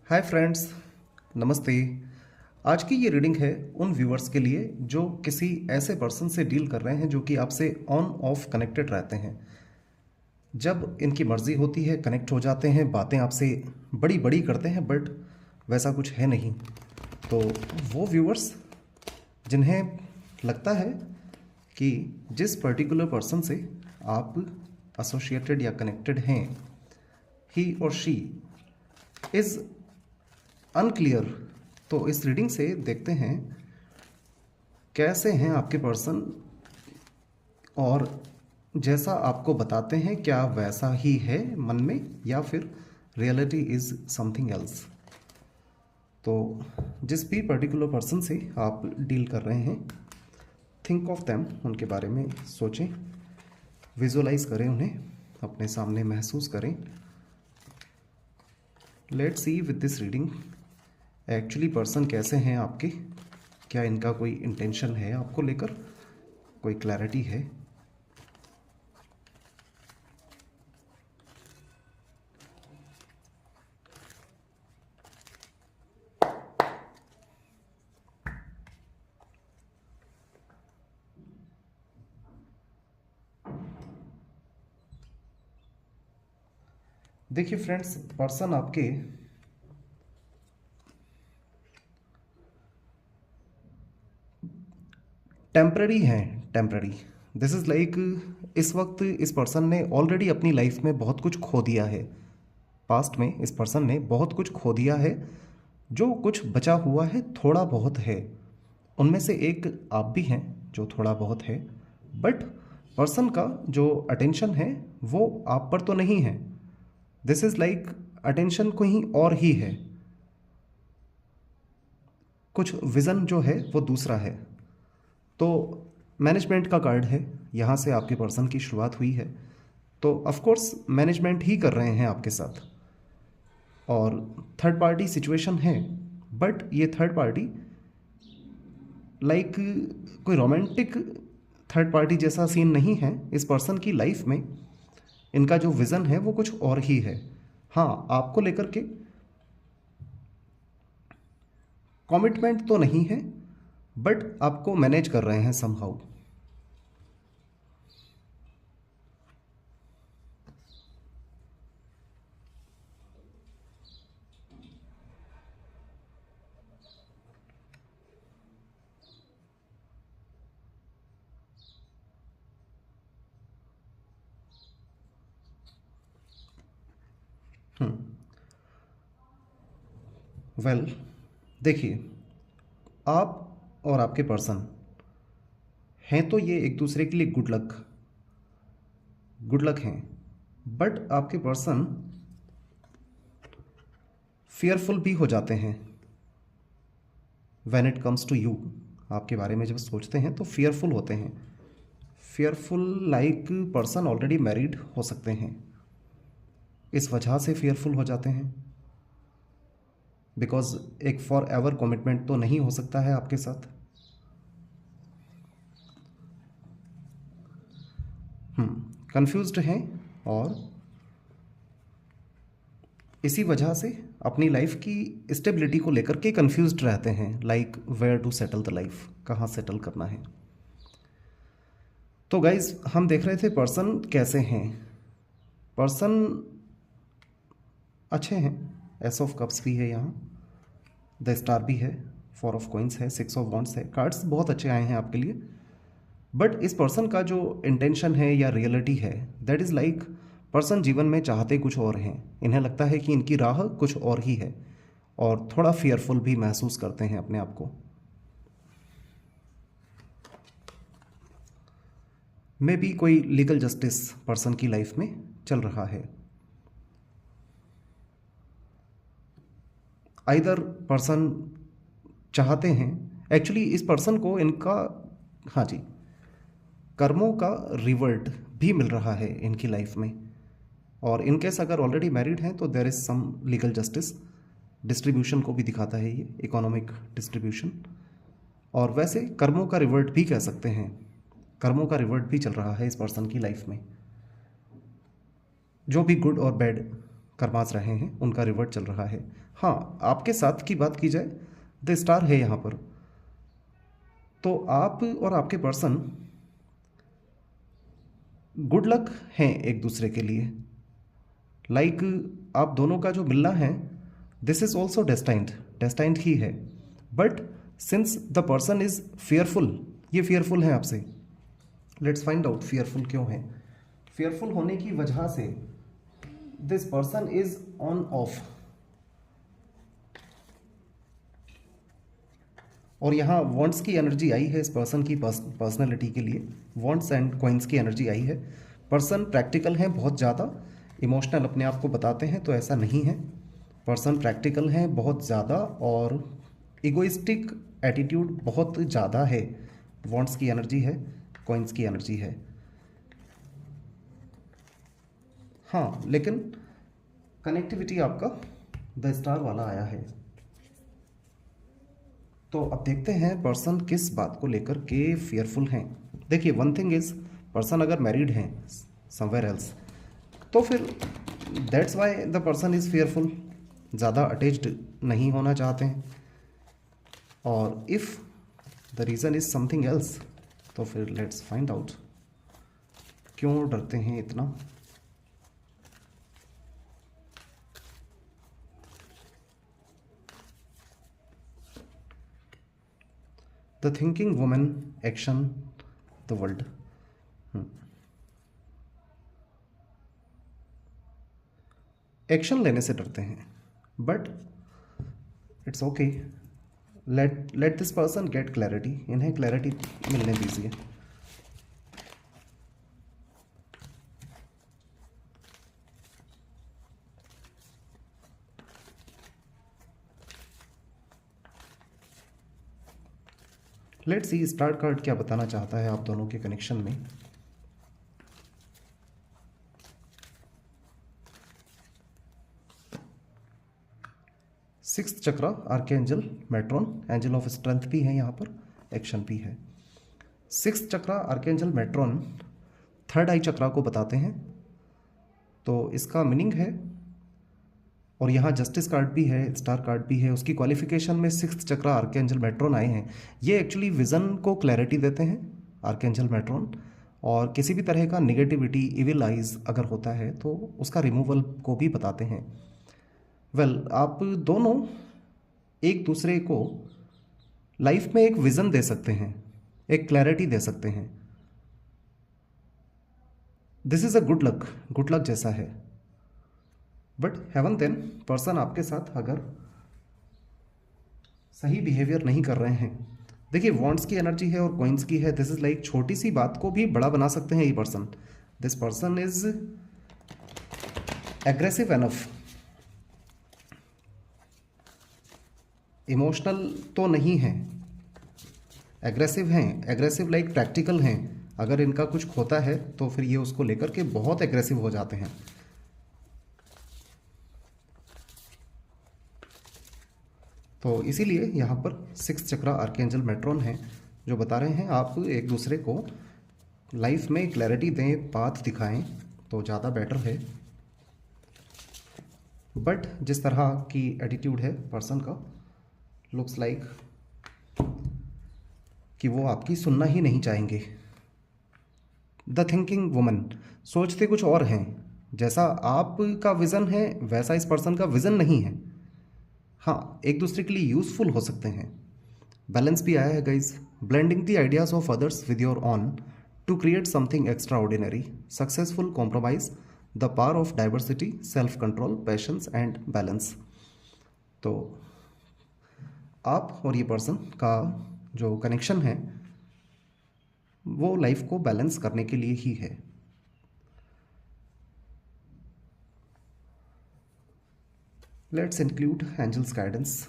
Hi friends, नमस्ते। आज की ये रीडिंग है उन व्यूअर्स के लिए जो किसी ऐसे पर्सन से डील कर रहे हैं जो कि आपसे ऑन ऑफ कनेक्टेड रहते हैं। जब इनकी मर्ज़ी होती है कनेक्ट हो जाते हैं, बातें आपसे बड़ी बड़ी करते हैं, बट वैसा कुछ है नहीं। तो वो व्यूअर्स जिन्हें लगता है कि जिस पर्टिकुलर पर्सन से आप एसोसिएटेड या कनेक्टेड हैं, ही और शी इज़ अनक्लियर, तो इस रीडिंग से देखते हैं कैसे हैं आपके पर्सन और जैसा आपको बताते हैं क्या वैसा ही है मन में या फिर रियलिटी इज़ समथिंग एल्स। तो जिस भी पर्टिकुलर पर्सन से आप डील कर रहे हैं, थिंक ऑफ देम, उनके बारे में सोचें, विजुअलाइज करें, उन्हें अपने सामने महसूस करें। Let's see with this reading actually person कैसे हैं आपके, क्या इनका कोई इंटेंशन है आपको लेकर, कोई क्लैरिटी है। देखिए फ्रेंड्स, पर्सन आपके टेम्पररी हैं, टेम्पररी। दिस इज़ लाइक इस वक्त इस पर्सन ने ऑलरेडी अपनी लाइफ में बहुत कुछ खो दिया है। पास्ट में इस पर्सन ने बहुत कुछ खो दिया है, जो कुछ बचा हुआ है थोड़ा बहुत है। उनमें से एक आप भी हैं जो थोड़ा बहुत है, बट पर्सन का जो अटेंशन है वो आप पर तो नहीं है। दिस इज़ लाइक अटेंशन कहीं और ही है, कुछ विज़न जो है वो दूसरा है। तो मैनेजमेंट का कार्ड है, यहाँ से आपके पर्सन की शुरुआत हुई है, तो ऑफ कोर्स मैनेजमेंट ही कर रहे हैं आपके साथ। और थर्ड पार्टी सिचुएशन है, बट ये थर्ड पार्टी लाइक कोई रोमांटिक थर्ड पार्टी जैसा सीन नहीं है। इस पर्सन की लाइफ में इनका जो विज़न है वो कुछ और ही है। हाँ, आपको लेकर के कमिटमेंट तो नहीं है, बट आपको मैनेज कर रहे हैं समहाउ। वेल, देखिए, आप और आपके पर्सन हैं तो ये एक दूसरे के लिए गुड लक हैं, बट आपके पर्सन फियरफुल भी हो जाते हैं when it comes to you. आपके बारे में जब सोचते हैं तो फियरफुल होते हैं। Fearful like person already married हो सकते हैं, इस वजह से फियरफुल हो जाते हैं, बिकॉज एक फॉर एवर कमिटमेंट तो नहीं हो सकता है आपके साथ। कंफ्यूज्ड हैं और इसी वजह से अपनी लाइफ की स्टेबिलिटी को लेकर के कंफ्यूज्ड रहते हैं, like where to settle the life, कहाँ सेटल करना है। तो गाइज, हम देख रहे थे पर्सन कैसे हैं। पर्सन अच्छे हैं, एस ऑफ कप्स भी है यहाँ, द स्टार भी है, फोर ऑफ कॉइंस है, सिक्स ऑफ वॉन्ड्स है। कार्ड्स बहुत अच्छे आए हैं आपके लिए, बट इस पर्सन का जो इंटेंशन है या रियलिटी है, दैट इज़ लाइक पर्सन जीवन में चाहते कुछ और हैं। इन्हें लगता है कि इनकी राह कुछ और ही है, और थोड़ा फियरफुल भी महसूस करते हैं अपने आप को। मे बी कोई लीगल जस्टिस पर्सन की लाइफ में चल रहा है। आइदर पर्सन चाहते हैं, एक्चुअली इस पर्सन को इनका, हाँ जी, कर्मों का रिवर्ट भी मिल रहा है इनकी लाइफ में। और इनकेस अगर ऑलरेडी मैरिड हैं तो there is some legal justice, distribution को भी दिखाता है ये, इकोनॉमिक डिस्ट्रीब्यूशन। और वैसे कर्मों का रिवर्ट भी कह सकते हैं, कर्मों का रिवर्ट भी चल रहा है इस पर्सन की लाइफ में। जो भी गुड और बैड करमाज रहे हैं, उनका रिवर्ट चल रहा है। हाँ, आपके साथ की बात की जाए, द स्टार है यहाँ पर, तो आप और आपके पर्सन गुड लक हैं एक दूसरे के लिए। लाइक आप दोनों का जो मिलना है, this is also destined, destined ही है। But since the person is fearful, ये फियरफुल है आपसे। लेट्स फाइंड आउट फियरफुल क्यों है। फियरफुल होने की वजह से this person is on off, और यहाँ वॉन्ट्स की एनर्जी आई है इस पर्सन की पर्सनैलिटी के लिए। वॉन्ट्स एंड कॉइन्स की एनर्जी आई है। पर्सन प्रैक्टिकल हैं बहुत ज़्यादा, इमोशनल अपने आप को बताते हैं तो ऐसा नहीं है। पर्सन प्रैक्टिकल हैं बहुत ज़्यादा, और इगोइस्टिक एटीट्यूड बहुत ज़्यादा है। वॉन्ट्स की एनर्जी है, कॉइन्स की एनर्जी है। हाँ, लेकिन कनेक्टिविटी आपका द स्टार वाला आया है। तो अब देखते हैं पर्सन किस बात को लेकर के फियरफुल हैं। देखिए, वन थिंग इज, पर्सन अगर मैरिड हैं समवेयर एल्स, तो फिर that's why the person is fearful, ज़्यादा अटैच्ड नहीं होना चाहते हैं। और if the reason is something else, तो फिर लेट्स फाइंड आउट क्यों डरते हैं इतना। The thinking women action the world. Action लेने से डरते हैं, but it's okay, let this person get clarity. इन्हें क्लैरिटी मिलने दीजिए। लेट्स सी स्टार्ट कार्ड क्या बताना चाहता है आप दोनों के कनेक्शन में। Sixth chakra, archangel Metatron, angel of strength भी है यहाँ पर, एक्शन भी है। Sixth chakra archangel Metatron third eye chakra को बताते हैं, तो इसका मीनिंग है, और यहाँ जस्टिस कार्ड भी है, स्टार कार्ड भी है, उसकी क्वालिफिकेशन में सिक्स्थ चक्रा आर्कएंजल मेट्रॉन आए हैं। ये एक्चुअली विजन को क्लैरिटी देते हैं आर्कएंजल मेट्रॉन, और किसी भी तरह का निगेटिविटी, इविल आइज अगर होता है तो उसका रिमूवल को भी बताते हैं। वेल, आप दोनों एक दूसरे को लाइफ में एक विजन दे सकते हैं, एक क्लैरिटी दे सकते हैं। This is a good luck जैसा है। बट हेवन देन, पर्सन आपके साथ अगर सही बिहेवियर नहीं कर रहे हैं, देखिए वॉन्ट्स की एनर्जी है और कॉइन्स की है। दिस इज लाइक छोटी सी बात को भी बड़ा बना सकते हैं ये person. This person is aggressive enough, emotional तो नहीं है, एग्रेसिव हैं, एग्रेसिव लाइक प्रैक्टिकल हैं। अगर इनका कुछ खोता है तो फिर ये उसको लेकर के बहुत एग्रेसिव हो जाते हैं। तो इसीलिए यहाँ पर सिक्स चक्रा आर्कएंजल मेट्रॉन है, जो बता रहे हैं आप एक दूसरे को लाइफ में क्लैरिटी दें, पाथ दिखाएं तो ज़्यादा बेटर है। बट जिस तरह की एटीट्यूड है पर्सन का, लुक्स लाइक कि वो आपकी सुनना ही नहीं चाहेंगे। द थिंकिंग वुमन, सोचते कुछ और हैं, जैसा आपका विज़न है वैसा इस पर्सन का विज़न नहीं है। हाँ, एक दूसरे के लिए यूज़फुल हो सकते हैं। बैलेंस भी आया है guys, blending the ideas of others with your own to create something extraordinary, successful compromise, the power of diversity, self control, patience and balance. तो आप और ये पर्सन का जो कनेक्शन है वो लाइफ को बैलेंस करने के लिए ही है। Let's include angels guidance.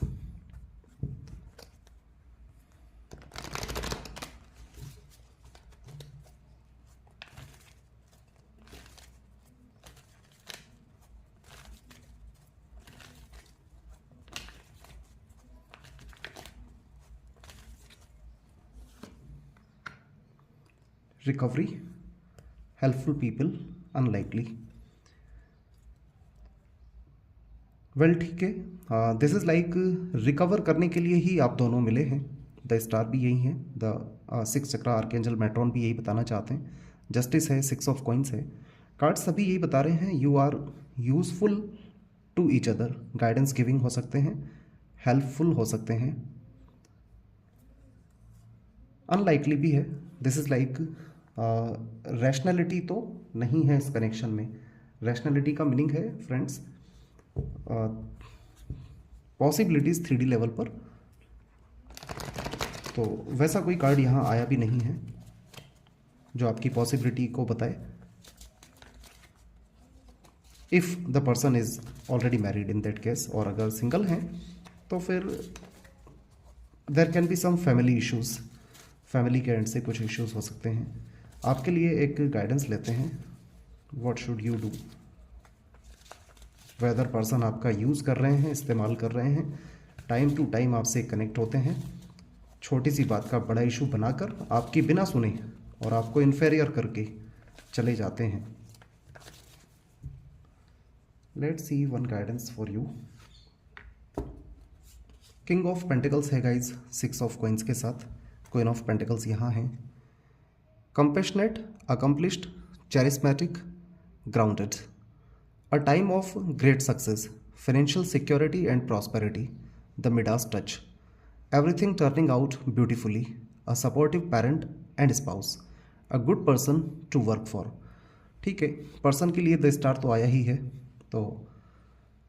Recovery, helpful people, unlikely. Well ठीक है, दिस इज़ लाइक रिकवर करने के लिए ही आप दोनों मिले हैं। द स्टार भी यही है, the six chakra archangel Metatron भी यही बताना चाहते हैं, जस्टिस है, सिक्स ऑफ कॉइंस है। कार्ड सभी यही बता रहे हैं, you are useful to each other, guidance giving हो सकते हैं, हेल्पफुल हो सकते हैं। अनलाइकली भी है, दिस इज़ लाइक रैशनैलिटी तो नहीं है इस कनेक्शन में। रैशनैलिटी का मीनिंग है फ्रेंड्स पॉसिबिलिटीज़ 3D लेवल पर, तो वैसा कोई कार्ड यहाँ आया भी नहीं है जो आपकी पॉसिबिलिटी को बताए। If the person is already married in that case, और अगर सिंगल हैं तो फिर there can be some family issues, family के एंड से कुछ इश्यूज़ हो सकते हैं। आपके लिए एक गाइडेंस लेते हैं, what should you do. Weather person आपका यूज़ कर रहे हैं, इस्तेमाल कर रहे हैं, टाइम टू टाइम आपसे कनेक्ट होते हैं, छोटी सी बात का बड़ा इशू बनाकर आपकी बिना सुने और आपको इन्फेरियर करके चले जाते हैं। Let's see one guidance for you. King of pentacles है गाइज, सिक्स ऑफ कॉइंस के साथ, क्वीन ऑफ पेंटिकल्स यहाँ हैं। Compassionate, accomplished, charismatic, grounded, a time of great success, financial security and prosperity, the Midas touch, everything turning out beautifully, a supportive parent and spouse, a good person to work for। ठीक है, person के लिए the star तो आया ही है, तो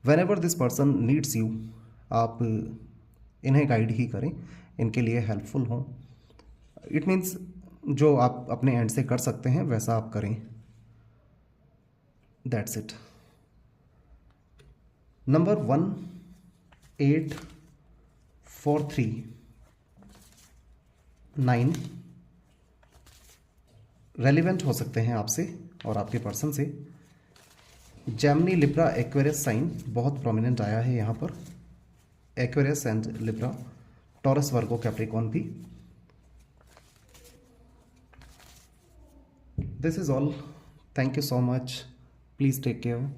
when ever this person needs you, आप इन्हें गाइड ही करें, इनके लिए हेल्पफुल हों। इट मीन्स जो आप अपने एंड से कर सकते हैं वैसा आप करें, दैट्स इट। नंबर 1843 रेलिवेंट हो सकते हैं आपसे और आपके पर्सन से। जेमिनी, लिब्रा, एक्वेरियस साइन बहुत प्रोमिनेंट आया है यहाँ पर, Aquarius and Libra, Taurus, Virgo, Capricorn भी। This is all, thank you so much, please take care.